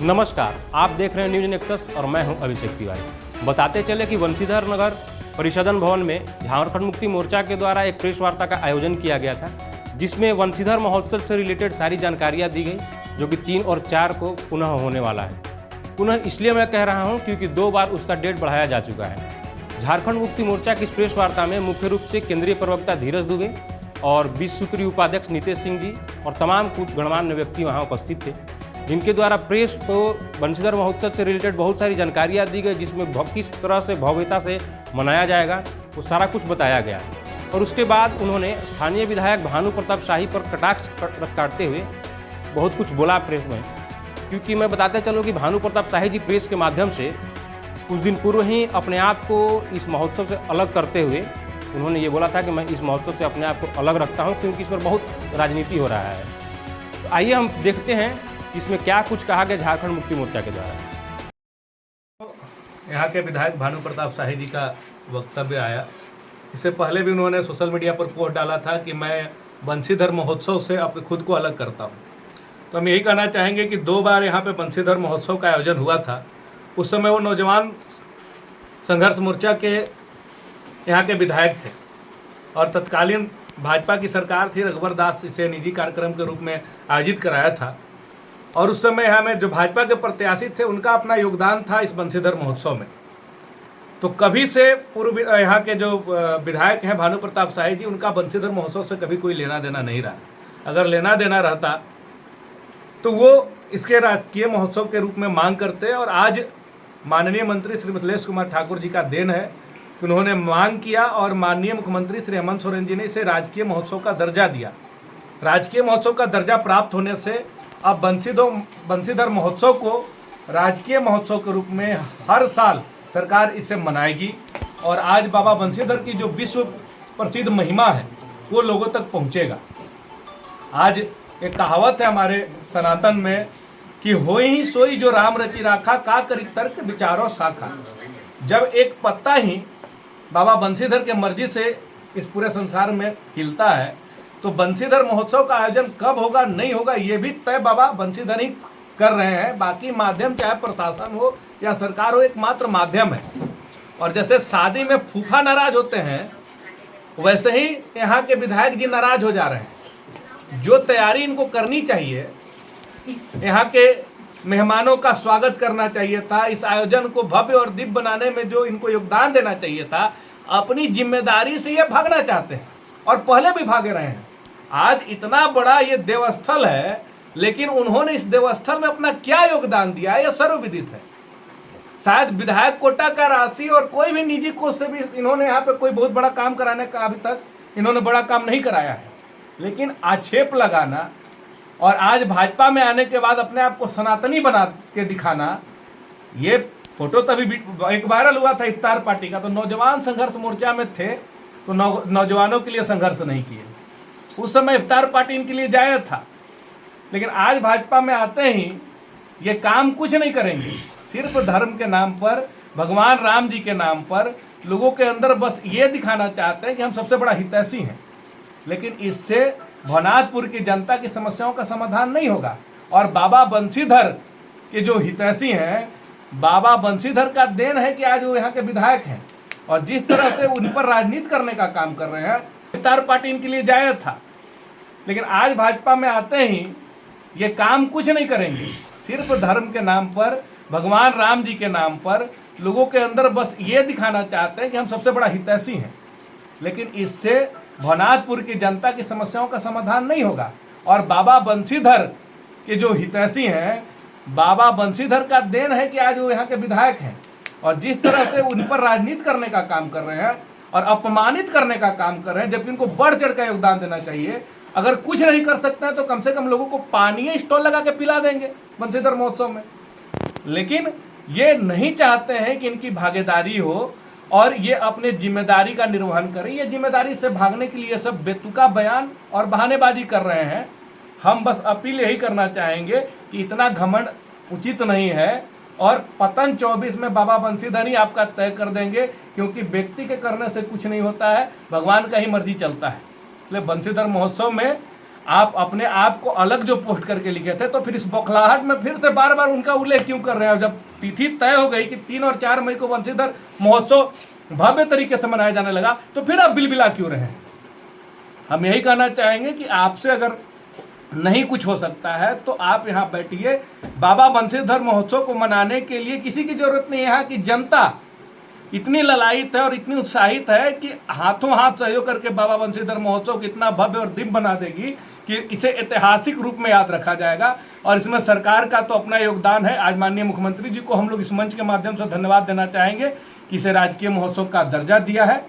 नमस्कार, आप देख रहे हैं न्यूज नेक्सस और मैं हूं अभिषेक तिवारी। बताते चले कि बंशीधर नगर परिषदन भवन में झारखंड मुक्ति मोर्चा के द्वारा एक प्रेस वार्ता का आयोजन किया गया था, जिसमें बंशीधर महोत्सव से रिलेटेड सारी जानकारियां दी गई, जो कि 3 और 4 को पुनः होने वाला है। पुनः इसलिए मैं कह रहा हूँ क्योंकि 2 बार उसका डेट बढ़ाया जा चुका है। झारखंड मुक्ति मोर्चा की इस प्रेस वार्ता में मुख्य रूप से केंद्रीय प्रवक्ता धीरज दुबे और 20 सूत्री उपाध्यक्ष नीतेश सिंह जी और तमाम कुछ गणमान्य व्यक्ति वहाँ उपस्थित थे, जिनके द्वारा प्रेस को बंशीधर महोत्सव से रिलेटेड बहुत सारी जानकारियाँ दी गई, जिसमें किस तरह से भव्यता से मनाया जाएगा वो सारा कुछ बताया गया। और उसके बाद उन्होंने स्थानीय विधायक भानु प्रताप शाही पर कटाक्ष काटते हुए बहुत कुछ बोला प्रेस में, क्योंकि मैं बताते चलूँ कि भानु प्रताप शाही जी प्रेस के माध्यम से कुछ दिन पूर्व ही अपने आप को इस महोत्सव से अलग करते हुए उन्होंने ये बोला था कि मैं इस महोत्सव से अपने आप को अलग रखता हूँ, क्योंकि इस पर बहुत राजनीति हो रहा है। तो आइए हम देखते हैं इसमें क्या कुछ कहा गया झारखंड मुक्ति मोर्चा के द्वारा। यहाँ के विधायक भानु प्रताप शाही जी का वक्तव्य आया। इससे पहले भी उन्होंने सोशल मीडिया पर पोस्ट डाला था कि मैं बंशीधर महोत्सव से अपने खुद को अलग करता हूँ। तो हम यही कहना चाहेंगे कि 2 बार यहाँ पे बंशीधर महोत्सव का आयोजन हुआ था। उस समय वो नौजवान संघर्ष मोर्चा के यहाँ के विधायक थे और तत्कालीन भाजपा की सरकार थी, रघुवर दास इसे निजी कार्यक्रम के रूप में आयोजित कराया था। और उस समय यहाँ में जो भाजपा के प्रत्याशी थे उनका अपना योगदान था इस बंशीधर महोत्सव में। तो कभी से पूर्व यहाँ के जो विधायक हैं भानु प्रताप शाही जी, उनका बंशीधर महोत्सव से कभी कोई लेना देना नहीं रहा। अगर लेना देना रहता तो वो इसके राजकीय महोत्सव के रूप में मांग करते। और आज माननीय मंत्री श्री मिथिलेश कुमार ठाकुर जी का देन है कि उन्होंने मांग किया और माननीय मुख्यमंत्री श्री हेमंत सोरेन जी ने इसे राजकीय महोत्सव का दर्जा दिया। राजकीय महोत्सव का दर्जा प्राप्त होने से अब बंशीधर महोत्सव को राजकीय महोत्सव के रूप में हर साल सरकार इसे मनाएगी। और आज बाबा बंशीधर की जो विश्व प्रसिद्ध महिमा है वो लोगों तक पहुंचेगा। आज एक कहावत है हमारे सनातन में कि होई ही सोई जो राम रचि राखा, का करी तर्क विचारो शाखा। जब एक पत्ता ही बाबा बंशीधर के मर्जी से इस पूरे संसार में हिलता है, तो बंशीधर महोत्सव का आयोजन कब होगा नहीं होगा ये भी तय बाबा बंशीधर ही कर रहे हैं। बाकी माध्यम चाहे प्रशासन हो या सरकार हो, एकमात्र माध्यम है। और जैसे शादी में फूफा नाराज होते हैं, वैसे ही यहाँ के विधायक जी नाराज हो जा रहे हैं। जो तैयारी इनको करनी चाहिए, यहाँ के मेहमानों का स्वागत करना चाहिए था, इस आयोजन को भव्य और दिव्य बनाने में जो इनको योगदान देना चाहिए था, अपनी जिम्मेदारी से ये भागना चाहते हैं और पहले भी भागे रहे हैं। आज इतना बड़ा ये देवस्थल है, लेकिन उन्होंने इस देवस्थल में अपना क्या योगदान दिया है यह सर्वविदित है। शायद विधायक कोटा का राशि और कोई भी निजी कोष से भी इन्होंने यहाँ पे कोई बहुत बड़ा काम कराने का अभी तक इन्होंने बड़ा काम नहीं कराया है। लेकिन आक्षेप लगाना और आज भाजपा में आने के बाद अपने आप को सनातनी बना के दिखाना, ये फोटो तभी एक वायरल हुआ था इफ्तार पार्टी का। तो नौजवान संघर्ष मोर्चा में थे तो नौजवानों के लिए संघर्ष नहीं किए। उस समय इफ्तार पार्टी इनके लिए जायज था। लेकिन आज भाजपा में आते ही ये काम कुछ नहीं करेंगे। सिर्फ धर्म के नाम पर, भगवान राम जी के नाम पर लोगों के अंदर बस ये दिखाना चाहते हैं कि हम सबसे बड़ा हितैषी हैं। लेकिन इससे भवनाथपुर की जनता की समस्याओं का समाधान नहीं होगा। और बाबा बंशीधर के जो हितैषी हैं, बाबा बंशीधर का देन है कि आज वो यहाँ के विधायक हैं। और जिस तरह से उन पर राजनीति करने का काम कर रहे हैं, इफ्तार पार्टी इनके लिए जायज था। लेकिन आज भाजपा में आते ही ये काम कुछ नहीं करेंगे। सिर्फ धर्म के नाम पर, भगवान राम जी के नाम पर लोगों के अंदर बस ये दिखाना चाहते हैं कि हम सबसे बड़ा हितैषी हैं। लेकिन इससे भवनाथपुर की जनता की समस्याओं का समाधान नहीं होगा। और बाबा बंशीधर के जो हितैषी हैं, बाबा बंशीधर का देन है कि आज वो यहाँ के विधायक हैं। और जिस तरह से उन पर राजनीति करने का काम कर रहे हैं और अपमानित करने का काम कर रहे हैं, जबकि इनको बढ़ चढ़ का योगदान देना चाहिए। अगर कुछ नहीं कर सकते हैं तो कम से कम लोगों को पानी स्टॉल लगा के पिला देंगे बंशीधर महोत्सव में। लेकिन ये नहीं चाहते हैं कि इनकी भागीदारी हो और ये अपने जिम्मेदारी का निर्वहन करें। ये जिम्मेदारी से भागने के लिए सब बेतुका बयान और बहानेबाजी कर रहे हैं। हम बस अपील यही करना चाहेंगे कि इतना घमंड उचित नहीं है। और पतन 24 में बाबा बंशीधर ही आपका तय कर देंगे, क्योंकि व्यक्ति के करने से कुछ नहीं होता है, भगवान का ही मर्जी चलता है। इसलिए बंशीधर महोत्सव में आप अपने आप को अलग जो पोस्ट करके लिखे थे, तो फिर इस बौखलाहट में फिर से बार बार उनका उल्लेख क्यों कर रहे हैं? जब तिथि तय हो गई कि 3 और 4 मई को वंशीधर महोत्सव भव्य तरीके से मनाया जाने लगा, तो फिर आप बिलबिला क्यों रहे हैं? हम यही कहना चाहेंगे कि आपसे अगर नहीं कुछ हो सकता है तो आप यहाँ बैठिए। बाबा बंशीधर महोत्सव को मनाने के लिए किसी की जरूरत नहीं है। यहाँ की जनता इतनी ललायित है और इतनी उत्साहित है कि हाथों हाथ सहयोग करके बाबा बंशीधर महोत्सव को इतना भव्य और दिव्य बना देगी कि इसे ऐतिहासिक रूप में याद रखा जाएगा। और इसमें सरकार का तो अपना योगदान है। आज माननीय मुख्यमंत्री जी को हम लोग इस मंच के माध्यम से धन्यवाद देना चाहेंगे कि इसे राजकीय महोत्सव का दर्जा दिया है।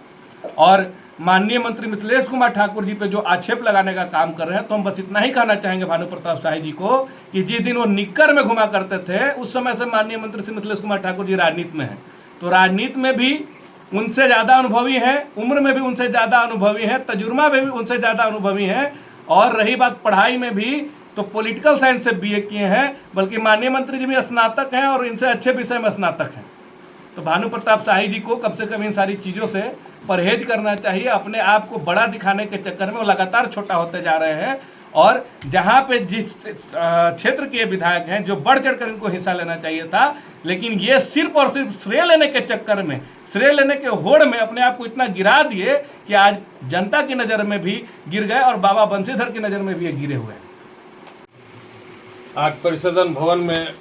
और माननीय मंत्री मिथिलेश कुमार ठाकुर जी पे जो आक्षेप लगाने का काम कर रहे हैं, तो हम बस इतना ही कहना चाहेंगे भानु प्रताप शाही जी को कि जिस दिन वो निक्कर में घुमा करते थे, उस समय से माननीय मंत्री श्री मिथिलेश कुमार ठाकुर जी राजनीति में हैं। तो राजनीति में भी उनसे ज़्यादा अनुभवी हैं, उम्र में भी उनसे ज़्यादा अनुभवी हैं, तजुर्बा में भी उनसे ज़्यादा अनुभवी हैं। और रही बात पढ़ाई में भी, तो पॉलिटिकल साइंस से बीए किए हैं, बल्कि माननीय मंत्री जी भी स्नातक हैं और इनसे अच्छे विषय में स्नातक हैं। तो भानु प्रताप शाही जी को कम से कम इन सारी चीज़ों से परहेज करना चाहिए। अपने आप को बड़ा दिखाने के चक्कर में वो लगातार छोटा होते जा रहे हैं। और जहाँ पे जिस क्षेत्र के विधायक हैं, जो बढ़ चढ़ कर इनको हिस्सा लेना चाहिए था, लेकिन ये सिर्फ और सिर्फ श्रेय लेने के चक्कर में, श्रेय लेने के होड़ में अपने आप को इतना गिरा दिए कि आज जनता की नज़र में भी गिर गए और बाबा बंशीधर की नज़र में भी ये गिरे हुए हैं। आज परिसदन भवन में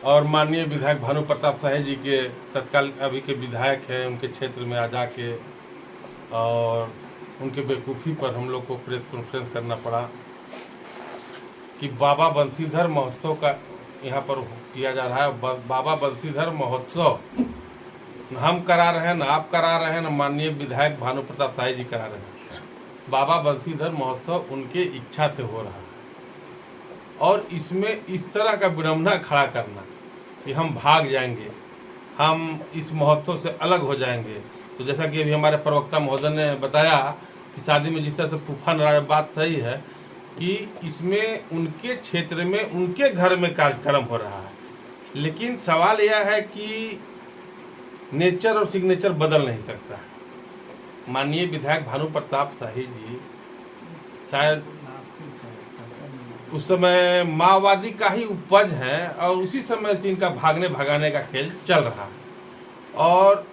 और माननीय विधायक भानु प्रताप शाही जी के तत्काल अभी के विधायक हैं, उनके क्षेत्र में आ जाके और उनके बेवकूफ़ी पर हम लोग को प्रेस कॉन्फ्रेंस करना पड़ा कि बाबा बंशीधर महोत्सव का यहाँ पर किया जा रहा है। बाबा बंशीधर महोत्सव न हम करा रहे हैं, न आप करा रहे हैं, न माननीय विधायक भानु प्रताप शाही जी करा रहे हैं। बाबा बंशीधर महोत्सव उनके इच्छा से हो रहा है और इसमें इस तरह का विडंबना खड़ा करना कि हम भाग जाएंगे, हम इस महोत्सव से अलग हो जाएंगे। तो जैसा कि अभी हमारे प्रवक्ता महोदय ने बताया कि शादी में जिस तरह से तूफान रहा है, बात सही है कि इसमें उनके क्षेत्र में, उनके घर में कार्यक्रम हो रहा है। लेकिन सवाल यह है कि नेचर और सिग्नेचर बदल नहीं सकता। माननीय विधायक भानु प्रताप शाही जी शायद उस समय माओवादी का ही उपज है और उसी समय से इनका भागने भगाने का खेल चल रहा है। और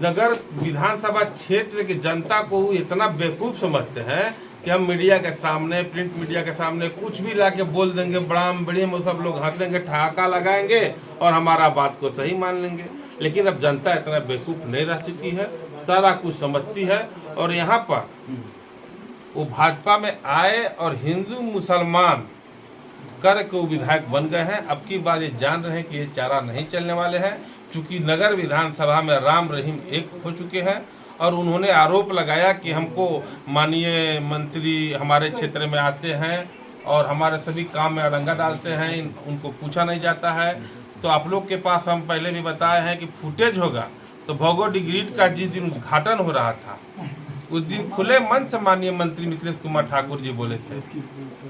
नगर विधानसभा क्षेत्र की जनता को इतना बेवकूफ़ समझते हैं कि हम मीडिया के सामने, प्रिंट मीडिया के सामने कुछ भी ला के बोल देंगे, बड़ी में सब लोग हंसेंगे, ठहाका लगाएंगे और हमारा बात को सही मान लेंगे। लेकिन अब जनता इतना बेवकूफ़ नहीं रह चुकी है, सारा कुछ समझती है। और यहाँ पर वो भाजपा में आए और हिंदू मुसलमान कर के वो विधायक बन गए हैं। अब की बार ये जान रहे हैं कि ये चारा नहीं चलने वाले हैं, क्योंकि नगर विधानसभा में राम रहीम एक हो चुके हैं। और उन्होंने आरोप लगाया कि हमको माननीय मंत्री हमारे क्षेत्र में आते हैं और हमारे सभी काम में अड़ंगा डालते हैं, उनको पूछा नहीं जाता है। तो आप लोग के पास हम पहले भी बताए हैं कि फुटेज होगा। तो भगोडी ग्रिड का जिस दिन उद्घाटन हो रहा था, उस दिन खुले मन से माननीय मंत्री मिथिलेश कुमार ठाकुर जी बोले थे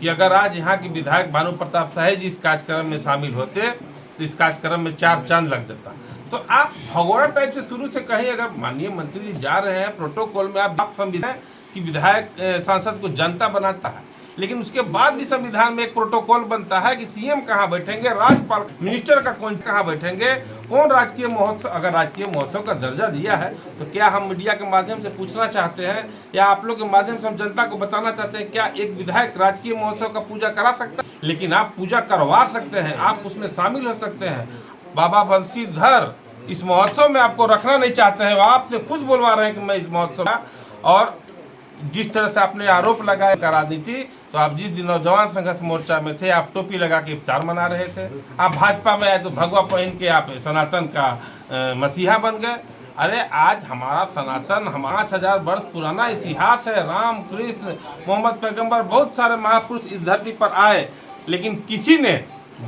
कि अगर आज यहाँ के विधायक भानु प्रताप शाही जी इस कार्यक्रम में शामिल होते तो इस कार्यक्रम में 4 चांद लग जाता। तो आप भगोड़ा टाइप से शुरू से कहीं अगर माननीय मंत्री जी जा रहे हैं प्रोटोकॉल में, आप संविधान कि विधायक सांसद को जनता बनाता है, लेकिन उसके बाद भी संविधान में एक प्रोटोकॉल बनता है कि सीएम कहाँ बैठेंगे, राज्यपाल, मिनिस्टर का कौन कहाँ बैठेंगे, कौन राजकीय महोत्सव। अगर राजकीय महोत्सव का दर्जा दिया है तो क्या हम मीडिया के माध्यम से पूछना चाहते हैं या आप लोग के माध्यम से हम जनता को बताना चाहते हैं, क्या एक विधायक राजकीय महोत्सव का पूजा करा सकता है? लेकिन आप पूजा करवा सकते हैं, आप उसमें शामिल हो सकते हैं। बाबा बंशीधर इस महोत्सव में आपको रखना नहीं चाहते हैं, वो आपसे खुद बोलवा रहे हैं कि मैं इस महोत्सव में, और जिस तरह से आपने आरोप लगाया करा दी थी, तो आप जिस दिन नौजवान संघर्ष मोर्चा में थे, आप टोपी लगा के इफ्तार मना रहे थे। आप भाजपा में आए तो भगवा पहन के आप सनातन का मसीहा बन गए। अरे आज हमारा सनातन 5000 वर्ष पुराना इतिहास है। राम, कृष्ण, मोहम्मद पैगंबर, बहुत सारे महापुरुष इस धरती पर आए, लेकिन किसी ने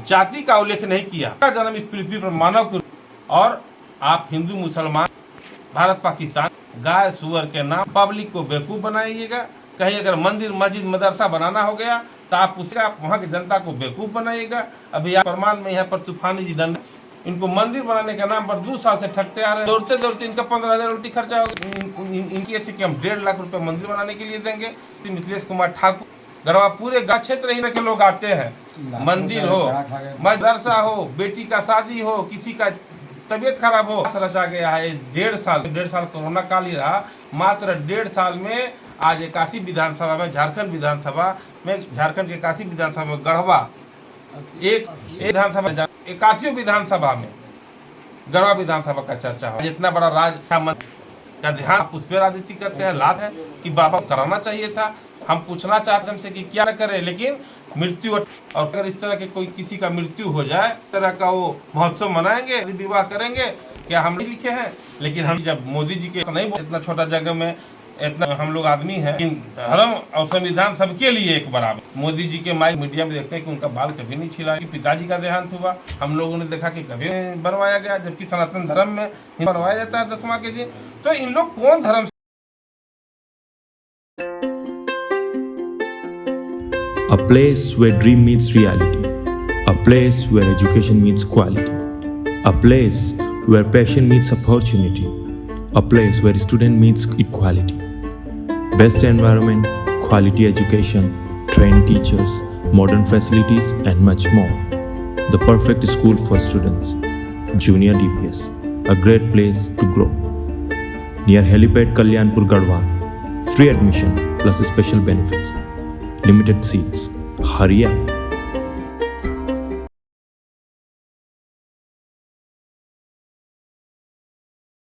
जाति का उल्लेख नहीं किया। जन्म इस पृथ्वी पर मानव के, और आप हिंदू मुसलमान, भारत पाकिस्तान, गाय सुअर के नाम पब्लिक को बेवकूफ़ बनाइएगा। कहीं अगर मंदिर मस्जिद मदरसा बनाना हो गया तो आप उसका वहाँ की जनता को बेवकूफ़ बनाइएगा। अभी आप प्रमाण में यहाँ पर तूफानी जी डंडा इनको मंदिर बनाने के नाम पर 2 साल से ठगते आ रहे हैं। दौड़ते दौड़ते इनका 15,000 उल्टी खर्चा होगा। इनकी ऐसी कि हम 1.5 लाख रुपए मंदिर बनाने के लिए देंगे। मिथिलेश कुमार ठाकुर गढ़वा पूरे गाँव क्षेत्र ही के लोग आते हैं। मंदिर हो, मदरसा हो, बेटी का शादी हो, किसी का तबीयत खराब हो, रचा गया है। 1.5 साल कोरोना काल ही रहा। मात्र 1.5 साल में आज 81 विधानसभा में, झारखंड विधानसभा में, झारखंड के 81 विधानसभा में गढ़वा एक विधानसभा 81 विधानसभा में गढ़वा विधानसभा का चर्चा हो। इतना बड़ा राज्य का ध्यान आप उस पर राजनीति करते हैं। लाभ है कि बाबा कराना चाहिए था। हम पूछना चाहते हैं कि क्या करें, लेकिन मृत्यु और अगर इस तरह के कोई किसी का मृत्यु हो जाए, इस तरह का वो महोत्सव मनाएंगे, विवाह करेंगे, क्या हम नहीं लिखे हैं? लेकिन हम जब मोदी जी के नहीं, इतना छोटा जगह में इतना हम लोग आदमी हैं, लेकिन धर्म और संविधान सबके लिए एक बराबर। मोदी जी के माइक मीडिया में देखते हैं कि उनका बाल कभी नहीं छिला। पिताजी का देहांत हुआ, हम लोगों ने देखा कि कभी नहीं बनवाया गया, जबकि सनातन धर्म में बनवाया जाता है 10वां के दिन। तो इन लोग कौन धर्म? A place where dream meets reality, a place where education meets quality, a place where passion meets opportunity, a place where student meets equality. Best environment, quality education, trained teachers, modern facilities and much more. The perfect school for students. Junior DPS, a great place to grow. Near Helipad Kalyanpur Garhwa, free admission plus special benefits. Limited seats. Hurry up.